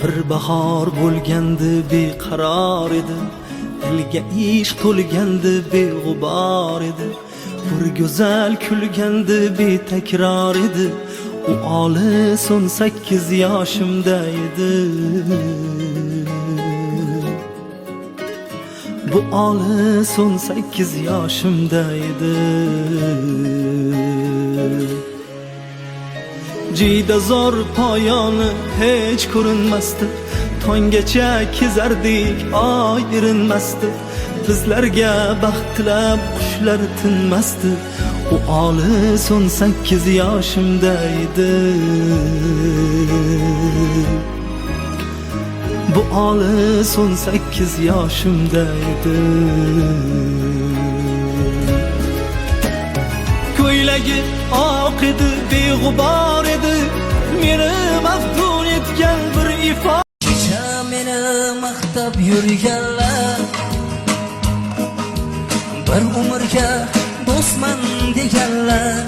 Bir bahor bo'lgandi beqaror edi, dilga ishq to'lgandi beg'ubor edi. Bir go'zal kulgandi betakror edi, u olis 18 yoshimda edi. Bu olis 18 yoshimda edi. Jida zor poyoni hech ko'rinmasdi, tonggacha kezardik oy erinmasdi. Bizlarga baxt tilab qushlar tinmasdi, u olis 18 yoshimda edi. Bu olis 18 yoshimda edi. Ko'ylagi oq edi, beg'ubor edi, meni maftun etgan bir ifoda. Kecha meni maqtab yurganlar, bir umrga do'stman deganlar,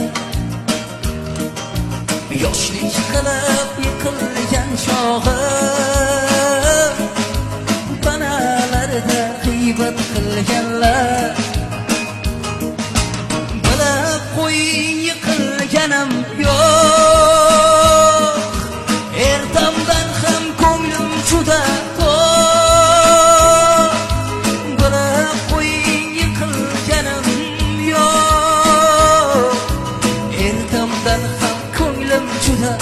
yoshlik qilib yiqilgan chog'im, panalarda g'iybat qilganlar. Bilib qo'y, yiqilganim yo'q, ertamdan ham ko'nglim juda to'q. Bilib qo'y, yiqilganim yo'q, ertamdan ham ko'nglim juda